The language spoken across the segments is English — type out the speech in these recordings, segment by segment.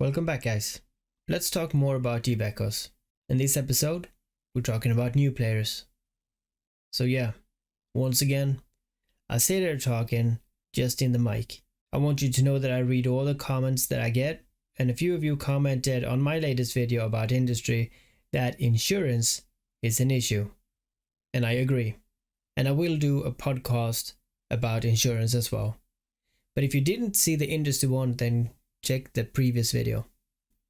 Welcome back, guys. Let's talk more about Eve Echoes. In this episode, we're talking about new players. So yeah, once again, I say they're talking just in the mic. I want you to know that I read all the comments that I get, and a few of you commented on my latest video about industry that insurance is an issue. And I agree. And I will do a podcast about insurance as well. But if you didn't see the industry one, then check the previous video.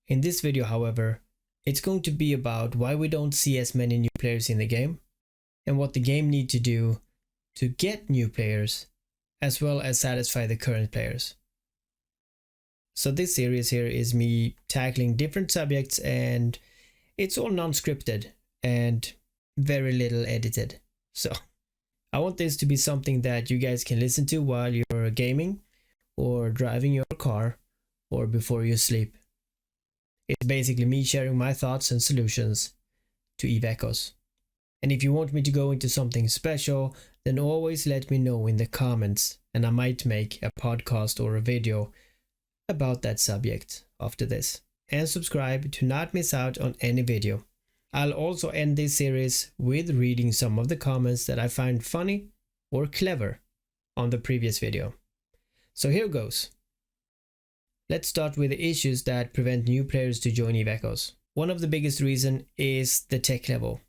In this video, however, it's going to be about why we don't see as many new players in the game and what the game need to do to get new players as well as satisfy the current players. So this series here is me tackling different subjects, and it's all non-scripted and very little edited. So I want this to be something that you guys can listen to while you're gaming or driving your car or before you sleep. It's basically me sharing my thoughts and solutions to Eve Echoes. And if you want me to go into something special, then always let me know in the comments, and I might make a podcast or a video about that subject after this. And subscribe to not miss out on any video. I'll also end this series with reading some of the comments that I find funny or clever on the previous video. So here goes. Let's start with the issues that prevent new players to join Eve Echoes. One of the biggest reasons is the tech level.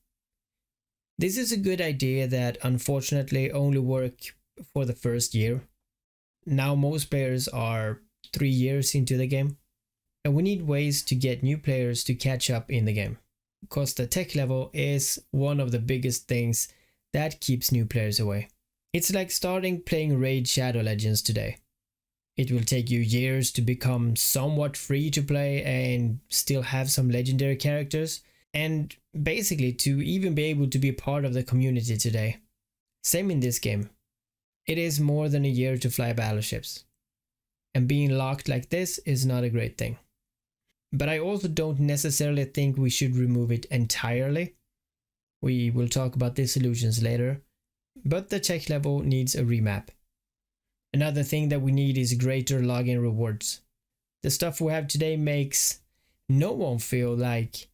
This is a good idea that unfortunately only works for the first year. Now most players are 3 years into the game, and we need ways to get new players to catch up in the game, because the tech level is one of the biggest things that keeps new players away. It's like starting playing Raid Shadow Legends today. It will take you years to become somewhat free to play and still have some legendary characters, and basically to even be able to be part of the community today. Same in this game. It is more than a year to fly battleships, and being locked like this is not a great thing. But I also don't necessarily think we should remove it entirely. We will talk about the solutions later, but the tech level needs a remap. Another thing that we need is greater login rewards. The stuff we have today makes no one feel like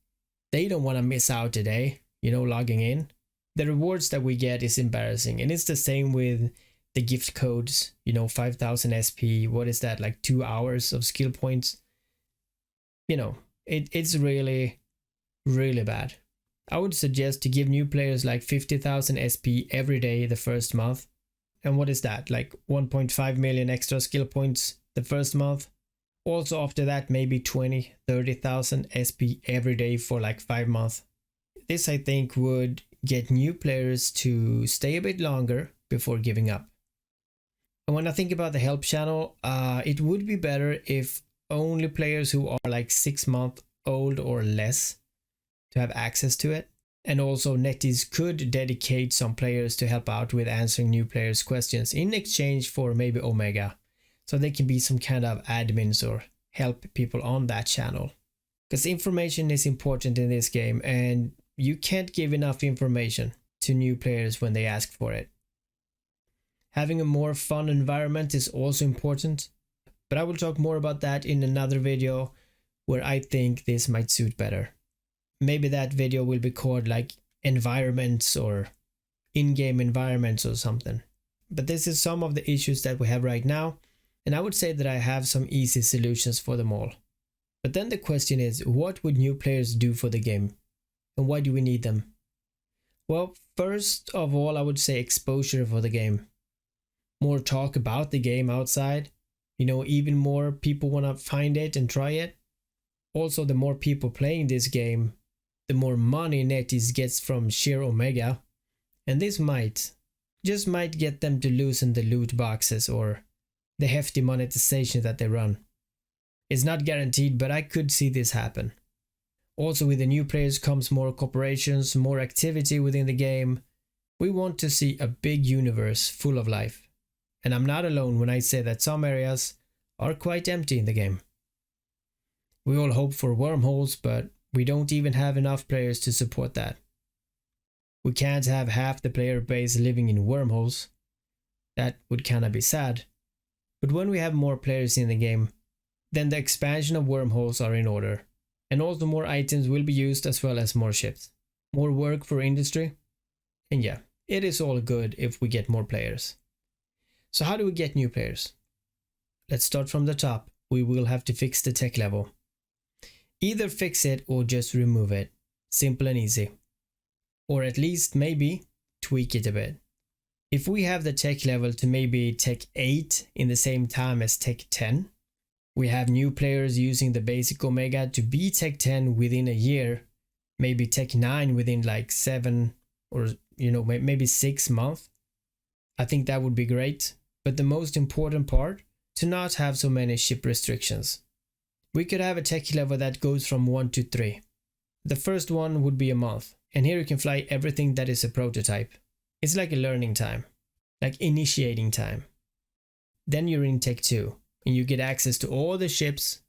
they don't want to miss out today, logging in. The rewards that we get is embarrassing, and it's the same with the gift codes, 5,000 SP, what is that, like 2 hours of skill points? It's really, really bad. I would suggest to give new players like 50,000 SP every day the first month. And what is that? Like 1.5 million extra skill points the first month. Also after that, maybe 20, 30,000 SP every day for like 5 months. This I think would get new players to stay a bit longer before giving up. And when I think about the help channel, it would be better if only players who are like 6 months old or less to have access to it. And also Netis could dedicate some players to help out with answering new players' questions in exchange for maybe Omega. So they can be some kind of admins or help people on that channel. Because information is important in this game, and you can't give enough information to new players when they ask for it. Having a more fun environment is also important, but I will talk more about that in another video where I think this might suit better. Maybe that video will be called like environments or in-game environments or something. But this is some of the issues that we have right now, and I would say that I have some easy solutions for them all. But then the question is, what would new players do for the game? And why do we need them? Well, first of all, I would say exposure for the game. More talk about the game outside. Even more people want to find it and try it. Also, the more people playing this game, the more money Netis gets from sheer Omega, and this might get them to loosen the loot boxes or the hefty monetization that they run. It's not guaranteed, but I could see this happen. Also, with the new players comes more corporations, more activity within the game. We want to see a big universe full of life, and I'm not alone when I say that some areas are quite empty in the game. We all hope for wormholes, but we don't even have enough players to support that. We can't have half the player base living in wormholes. That would kinda be sad. But when we have more players in the game, then the expansion of wormholes are in order. And also more items will be used as well as more ships. More work for industry. And yeah, it is all good if we get more players. So how do we get new players? Let's start from the top. We will have to fix the tech level. Either fix it or just remove it. Simple and easy. Or at least maybe tweak it a bit. If we have the tech level to maybe tech 8 in the same time as tech 10, we have new players using the basic Omega to be tech 10 within a year, maybe tech 9 within like 7 or maybe 6 months. I think that would be great. But the most important part, to not have so many ship restrictions. We could have a tech level that goes from 1 to 3. The first one would be a month, and here you can fly everything that is a prototype. It's like a learning time, like initiating time. Then you're in tech 2, and you get access to all the ships,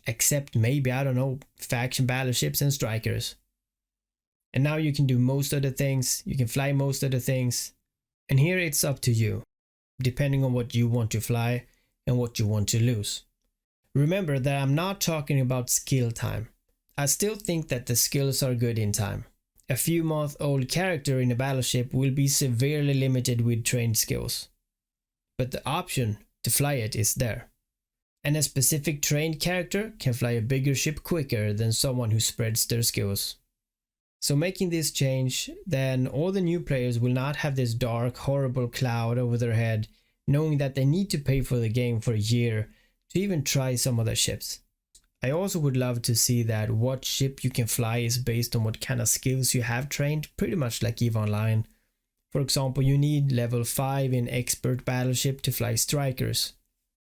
except maybe, I don't know, faction battleships and strikers. And now you can do most of the things, you can fly most of the things, and here it's up to you, depending on what you want to fly and what you want to lose. Remember that I'm not talking about skill time. I still think that the skills are good in time. A few month old character in a battleship will be severely limited with trained skills. But the option to fly it is there. And a specific trained character can fly a bigger ship quicker than someone who spreads their skills. So making this change, then all the new players will not have this dark, horrible cloud over their head, knowing that they need to pay for the game for a year to even try some of the ships. I also would love to see that what ship you can fly is based on what kind of skills you have trained, pretty much like EVE Online. For example, you need level 5 in expert battleship to fly strikers.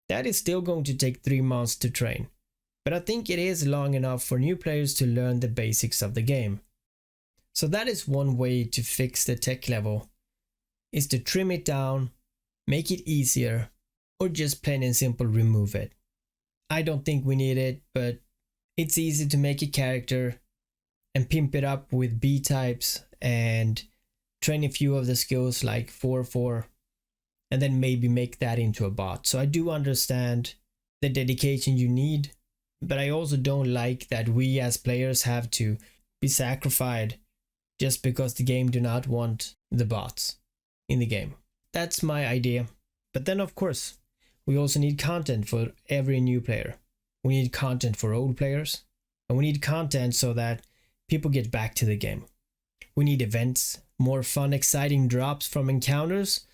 That is still going to take 3 months to train, but I think it is long enough for new players to learn the basics of the game. So that is one way to fix the tech level, is to trim it down, make it easier, or just plain and simple remove it. I don't think we need it, but it's easy to make a character and pimp it up with B types and train a few of the skills like 4-4 and then maybe make that into a bot. So I do understand the dedication you need, but I also don't like that we as players have to be sacrificed just because the game do not want the bots in the game. That's my idea. But then of course, we also need content for every new player. We need content for old players. And we need content so that people get back to the game. We need events, more fun, exciting drops from encounters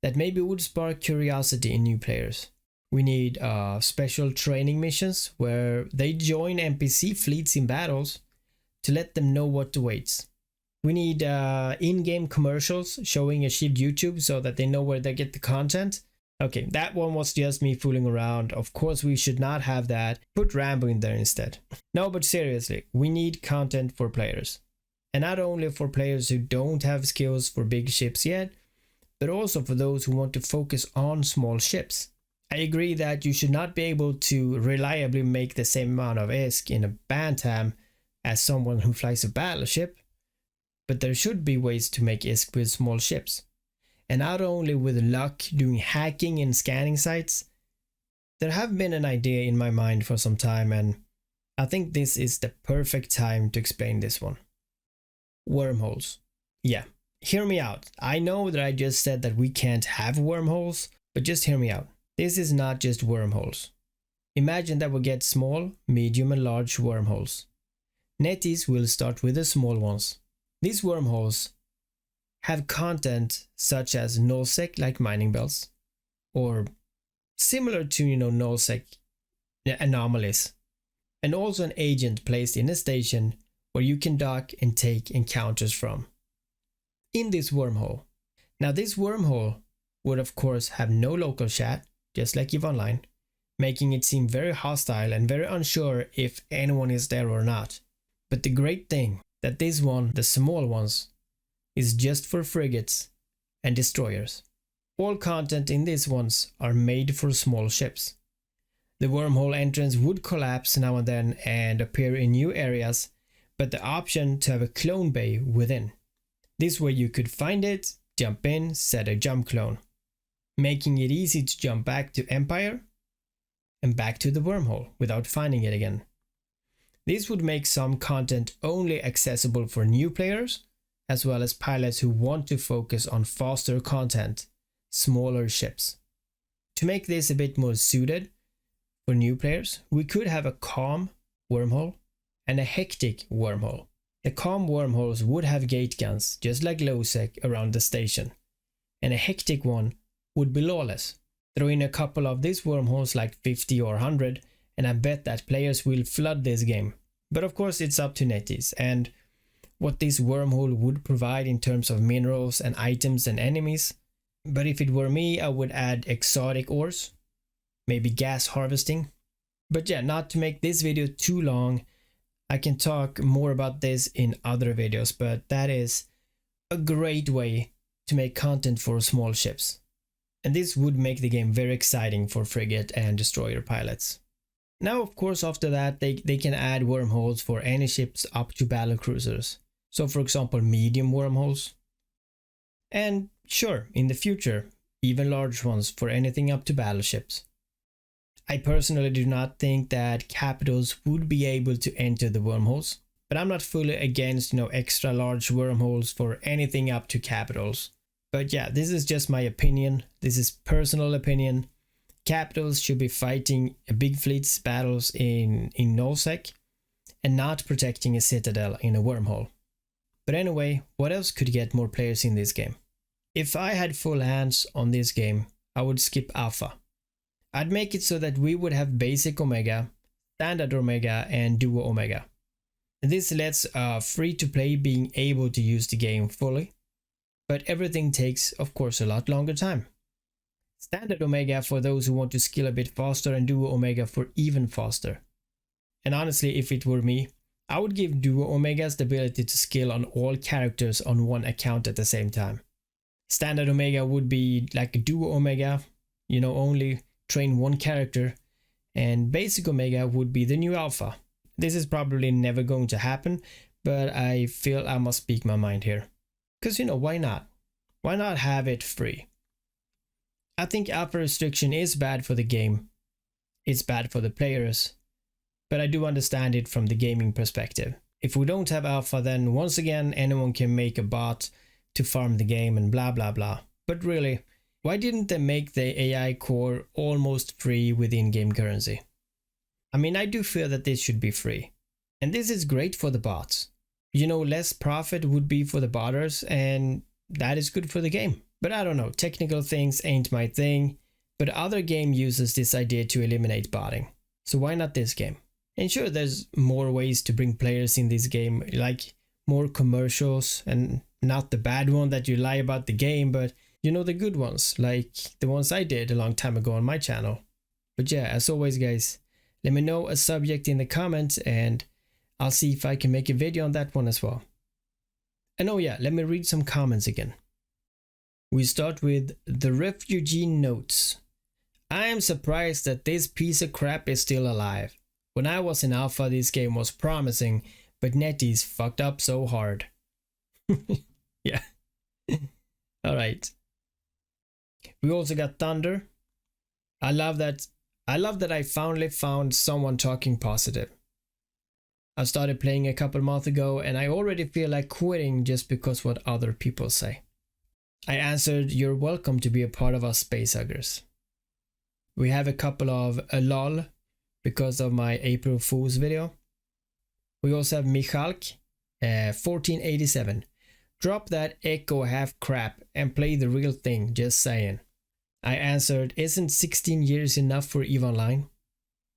that maybe would spark curiosity in new players. We need special training missions where they join NPC fleets in battles to let them know what awaits. We need in-game commercials showing a Sheev YouTube so that they know where they get the content. Okay, that one was just me fooling around. Of course, we should not have that. Put Ramblin there instead. No, but seriously, we need content for players. And not only for players who don't have skills for big ships yet, but also for those who want to focus on small ships. I agree that you should not be able to reliably make the same amount of ISK in a Bantam as someone who flies a battleship, but there should be ways to make ISK with small ships. And not only with luck doing hacking and scanning sites. There have been an idea in my mind for some time, and I think this is the perfect time to explain this one. Wormholes. Yeah, hear me out. I know that I just said that we can't have wormholes, but just hear me out. This is not just wormholes. Imagine that we get small, medium and large wormholes. Netties will start with the small ones. These wormholes have content such as nullsec like mining belts, or similar to nullsec anomalies, and also an agent placed in a station where you can dock and take encounters from in this wormhole. Now this wormhole would of course have no local chat, just like EVE Online, making it seem very hostile and very unsure if anyone is there or not. But the great thing that this one, the small ones, is just for frigates and destroyers. All content in these ones are made for small ships. The wormhole entrance would collapse now and then and appear in new areas, but the option to have a clone bay within. This way you could find it, jump in, set a jump clone, making it easy to jump back to Empire and back to the wormhole without finding it again. This would make some content only accessible for new players, as well as pilots who want to focus on faster content, smaller ships. To make this a bit more suited for new players, we could have a calm wormhole and a hectic wormhole. The calm wormholes would have gate guns, just like low-sec around the station, and a hectic one would be lawless. Throw in a couple of these wormholes like 50 or 100 and I bet that players will flood this game. But of course it's up to NetEase and what this wormhole would provide in terms of minerals and items and enemies. But if it were me, I would add exotic ores, maybe gas harvesting. But yeah, not to make this video too long, I can talk more about this in other videos, but that is a great way to make content for small ships. And this would make the game very exciting for frigate and destroyer pilots. Now, of course, after that, they can add wormholes for any ships up to battle cruisers. So for example, medium wormholes. And sure, in the future, even large ones for anything up to battleships. I personally do not think that capitals would be able to enter the wormholes, but I'm not fully against, extra large wormholes for anything up to capitals. But yeah, this is just my opinion. This is personal opinion. Capitals should be fighting big fleets battles in nullsec and not protecting a citadel in a wormhole. But anyway, what else could get more players in this game? If I had full hands on this game, I would skip alpha. I'd make it so that we would have basic omega, standard omega and duo omega. This lets free-to-play being able to use the game fully, but everything takes, of course, a lot longer time. Standard omega for those who want to skill a bit faster and duo omega for even faster. And honestly, if it were me, I would give duo omegas the ability to skill on all characters on one account at the same time. Standard omega would be like a duo omega, only train one character, and basic omega would be the new alpha. This is probably never going to happen, but I feel I must speak my mind here. Because why not? Why not have it free? I think alpha restriction is bad for the game. It's bad for the players, but I do understand it from the gaming perspective. If we don't have alpha, then once again anyone can make a bot to farm the game and blah blah blah. But really, why didn't they make the AI core almost free with in-game currency? I mean, I do feel that this should be free. And this is great for the bots. Less profit would be for the botters and that is good for the game. But I don't know, technical things ain't my thing. But other game uses this idea to eliminate botting. So why not this game? And sure, there's more ways to bring players in this game, like more commercials and not the bad one that you lie about the game, but the good ones, like the ones I did a long time ago on my channel. But yeah, as always guys, let me know a subject in the comments and I'll see if I can make a video on that one as well. And oh yeah, let me read some comments again. We start with the refugee notes. I am surprised that this piece of crap is still alive. When I was in alpha, this game was promising, but NetEase fucked up so hard. Yeah. Alright. We also got Thunder. I love that I finally found someone talking positive. I started playing a couple months ago and I already feel like quitting just because what other people say. I answered, you're welcome to be a part of us space huggers. We have a couple of lol because of my April Fool's video. We also have Michalk, 1487. Drop that echo half crap and play the real thing, just saying. I answered, isn't 16 years enough for EVE Online?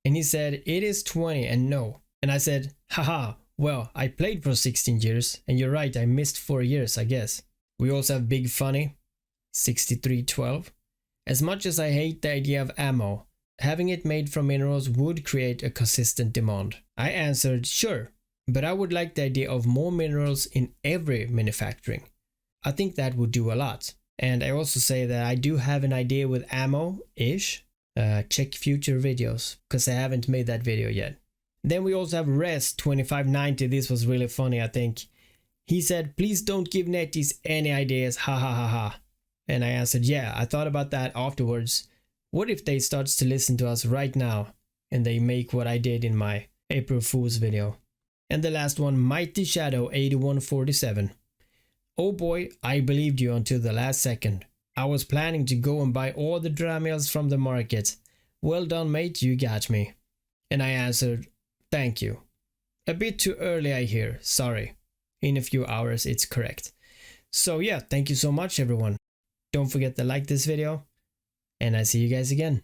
And he said, it is 20 and no. And I said, haha, well, I played for 16 years and you're right, I missed 4 years, I guess. We also have Big Funny, 6312. As much as I hate the idea of ammo, having it made from minerals would create a consistent demand. I answered, sure, but I would like the idea of more minerals in every manufacturing. I think that would do a lot. And I also say that I do have an idea with ammo-ish. Check future videos, because I haven't made that video yet. Then we also have Res2590. This was really funny, I think. He said, please don't give NetEase any ideas, ha ha ha ha. And I answered, yeah, I thought about that afterwards. What if they starts to listen to us right now? and they make what I did in my April Fool's video. And the last one, Mighty Shadow 8147. Oh boy, I believed you until the last second. I was planning to go and buy all the Dramels from the market. Well done, mate, you got me. And I answered, thank you. A bit too early, I hear, sorry. In a few hours it's correct. So yeah, thank you so much everyone. Don't forget to like this video, and I see you guys again.